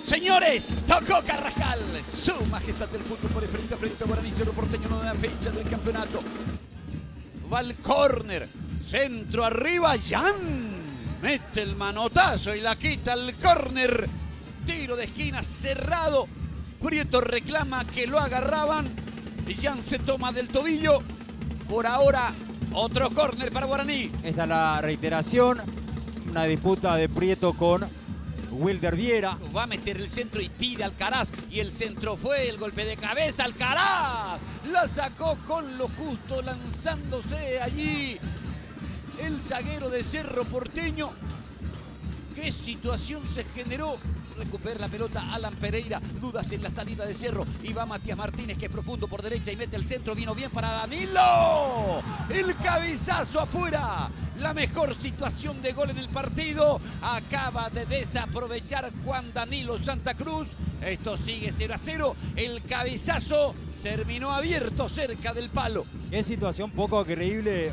Señores, tocó Carrascal. Su majestad del fútbol por el frente a frente a Guaraní Cerro Porteño, nueva fecha del campeonato. Va al córner. Centro arriba, Jan. Mete el manotazo y la quita al córner. Tiro de esquina cerrado. Prieto reclama que lo agarraban. Y Jan se toma del tobillo. Por ahora, otro córner para Guaraní. Esta es la reiteración. Una disputa de Prieto con Wilder Viera. Va a meter el centro y pide Alcaraz. Y el centro fue el golpe de cabeza. Alcaraz la sacó con lo justo, lanzándose allí el zaguero de Cerro Porteño. ¿Qué situación se generó? Recupera la pelota Alan Pereira. Dudas en la salida de Cerro. Y va Matías Martínez, que es profundo por derecha y mete el centro. Vino bien para Danilo. El cabezazo afuera. La mejor situación de gol en el partido. Acaba de desaprovechar Juan Danilo Santa Cruz. Esto sigue 0-0. El cabezazo terminó abierto cerca del palo. Es situación poco creíble.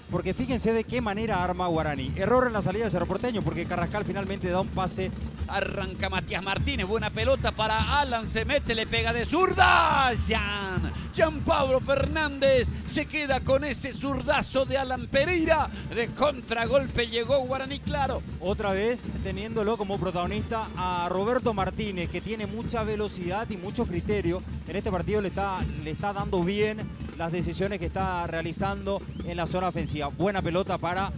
Porque fíjense de qué manera arma Guaraní. Error en la salida de Cerro Porteño, porque Carrascal finalmente da un pase. Arranca Matías Martínez, buena pelota para Alan, se mete, le pega de zurda. Jean Pablo Fernández se queda con ese zurdazo de Alan Pereira. De contragolpe llegó Guaraní, claro. Otra vez teniéndolo como protagonista a Roberto Martínez, que tiene mucha velocidad y mucho criterio. En este partido le está dando bien las decisiones que está realizando en la zona ofensiva. Buena pelota para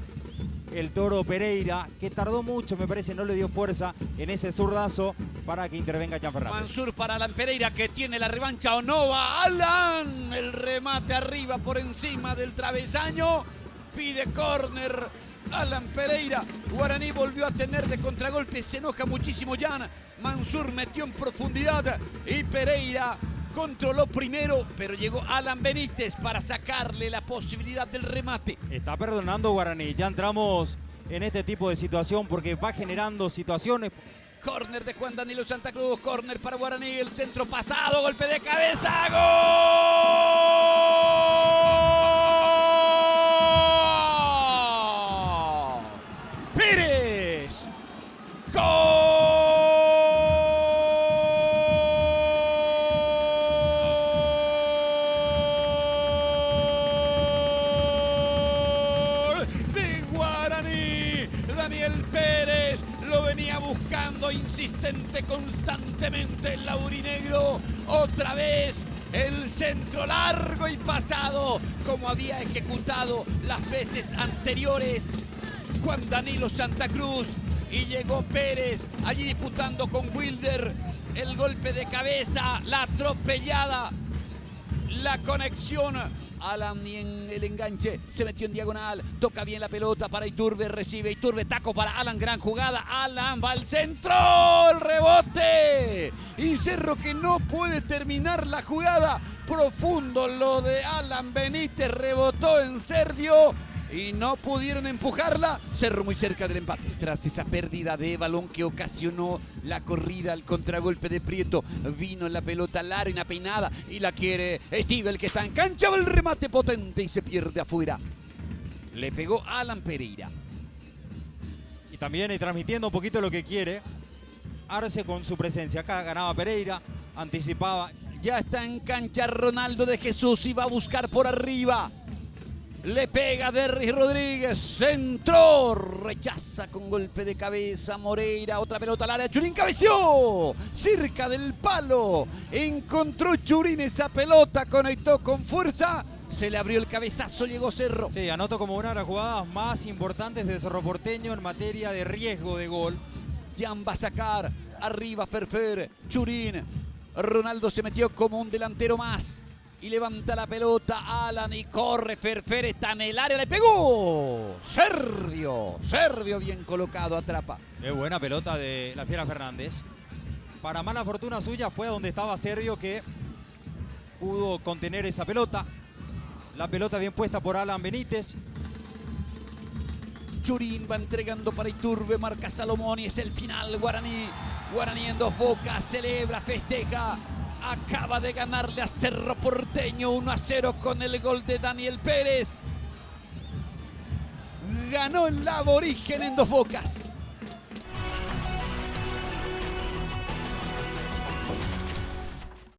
el Toro Pereira, que tardó mucho, me parece, no le dio fuerza en ese zurdazo para que intervenga Jean Fernández. Mansur para Alan Pereira, que tiene la revancha o no va. Alan, el remate arriba por encima del travesaño. Pide córner Alan Pereira. Guaraní volvió a tener de contragolpe. Se enoja muchísimo Jan. Mansur metió en profundidad y Pereira controló primero, pero llegó Alan Benítez para sacarle la posibilidad del remate. Está perdonando Guaraní. Ya entramos en este tipo de situación porque va generando situaciones. Córner de Juan Danilo Santa Cruz, córner para Guaraní, el centro pasado, golpe de cabeza, ¡gol! Pérez, ¡gol! Daniel Pérez lo venía buscando insistente constantemente el laurinegro. Otra vez el centro largo y pasado como había ejecutado las veces anteriores Juan Danilo Santa Cruz. Y llegó Pérez allí disputando con Wilder. El golpe de cabeza, la atropellada, la conexión. Alan y en el enganche se metió en diagonal, toca bien la pelota para Iturbe, recibe Iturbe, taco para Alan, gran jugada, Alan va al centro, el rebote y Cerro que no puede terminar la jugada, profundo lo de Alan Benítez, rebotó en Sergio y no pudieron empujarla. Cerro muy cerca del empate. Tras esa pérdida de balón que ocasionó la corrida al contragolpe de Prieto, vino la pelota larga, inapeinada y la quiere Stivel, que está en cancha, va el remate potente y se pierde afuera. Le pegó Alan Pereira. Y también transmitiendo un poquito lo que quiere Arce con su presencia. Acá ganaba Pereira, anticipaba. Ya está en cancha Ronaldo de Jesús y va a buscar por arriba. Le pega Derris Rodríguez, centro, rechaza con golpe de cabeza Moreira, otra pelota al área, Churín cabeció, cerca del palo, encontró Churín esa pelota, conectó con fuerza, se le abrió el cabezazo, llegó Cerro. Sí, anoto como una de las jugadas más importantes de Cerro Porteño en materia de riesgo de gol. Jan va a sacar, arriba Ferfer, Churín, Ronaldo se metió como un delantero más. Y levanta la pelota Alan y corre, Ferfer está en el área, le pegó. Sergio bien colocado, atrapa. Qué buena pelota de la Fiera Fernández. Para mala fortuna suya fue a donde estaba Sergio, que pudo contener esa pelota. La pelota bien puesta por Alan Benítez. Churín va entregando para Iturbe, marca Salomón y es el final. Guaraní en Dos Bocas, celebra, festeja. Acaba de ganarle a Cerro Porteño 1-0 con el gol de Daniel Pérez. Ganó el Aborigen en Dos Bocas.